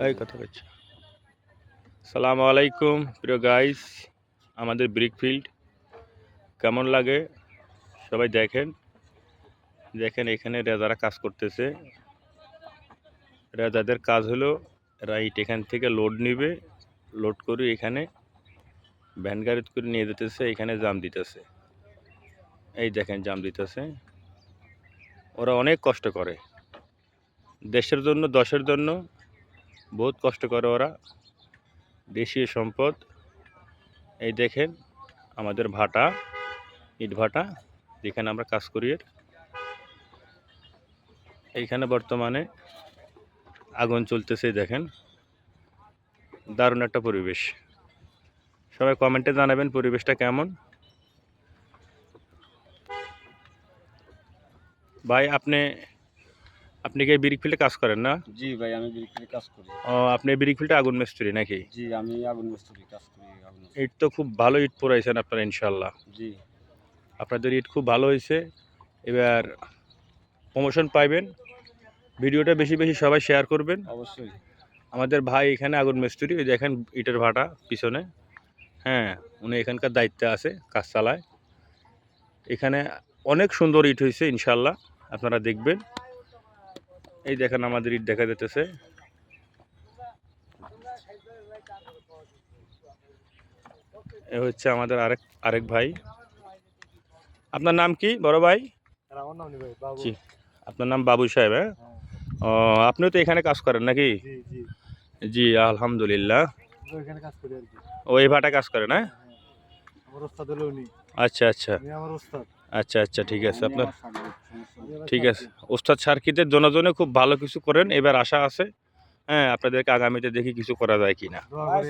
এই কথা বলছি। সালামু আলাইকুম প্রিয় গাইস, আমাদের ব্রিক ফিল্ড কেমন লাগে সবাই দেখেন। দেখেন এখানে রেজারা কাজ করতেছে। রেজাদের কাজ হলো রাইট এখান থেকে লোড নিবে, লোড করে এখানে ভ্যান গাড়িতে করে নিয়ে যেতেছে, এখানে জাম দিতেছে। এই দেখেন জাম দিতেছে। ওরা অনেক কষ্ট করে দেশের জন্য, দশের জন্য বহুত কষ্ট করে ওরা। দেশীয় সম্পদ। এই দেখেন আমাদের ভাটা, ইট ভাটা যেখানে আমরা কাজ করি। এইখানে বর্তমানে আগুন চলতেছে, দেখেন দারুণ একটা পরিবেশ। সবাই কমেন্টে জানাবেন পরিবেশটা কেমন। ভাই আপনি আপনি কি ব্রিক ফিল্ডে কাজ করেন না? জি ভাই, আমি ব্রিক ফিল্ডে কাজ করি। ও, আপনি ব্রিক ফিল্ডে আগুন মিস্ত্রি নাকি? জি, আমি আগুন মিস্ত্রি কাজ করি। ইট তো খুব ভালো ইট পোড়াইছেন আপনারা ইনশাল্লাহ। জি, আপনাদের ইট খুব ভালো হয়েছে। এবার প্রমোশন পাইবেন। ভিডিওটা বেশি বেশি সবাই শেয়ার করবেন। অবশ্যই। আমাদের ভাই এখানে আগুন মিস্ত্রি, ওই দেখেন ইটের ভাটা পিছনে। হ্যাঁ, উনি এখানকার দায়িত্বে আছে, কাজ চালায়। এখানে অনেক সুন্দর ইট হয়েছে ইনশাল্লাহ, আপনারা দেখবেন। এই দেখেন আমাদের ইট দেখা যেতেছে। এ হচ্ছে আমাদের আরেক ভাই। আপনার নাম কি বড় ভাই? জি, আপনার নাম বাবু সাহেব? হ্যাঁ, ও, আপনিও তো এখানে কাজ করেন নাকি? জি আলহামদুলিল্লাহ। ও এই ভাটা কাজ করেন? হ্যাঁ, আচ্ছা আচ্ছা আচ্ছা আচ্ছা, ঠিক আছে। আপনার ঠিক আছে। ওস্তাদ সার্কিটের জন্য খুব ভালো কিছু করেন, এবার আশা আছে। হ্যাঁ, আপনাদেরকে আগামীতে দেখি কিছু করা যায় কিনা।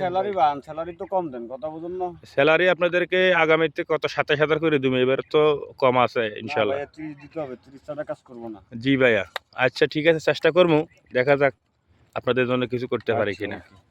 স্যালারি বান, স্যালারি তো কম দেন, কথা বুঝুন না। স্যালারি আপনাদেরকে আগামীতে কত 27,000 করে দেবো, এবার তো কম আছে ইনশাল্লাহ। 30 দিতে হবে, 30 ছাড়া কাজ করবো না। জি ভাইয়া, আচ্ছা ঠিক আছে, চেষ্টা করবো, দেখা যাক আপনাদের জন্য কিছু করতে পারি আচ্ছা, কিনা। ওকে।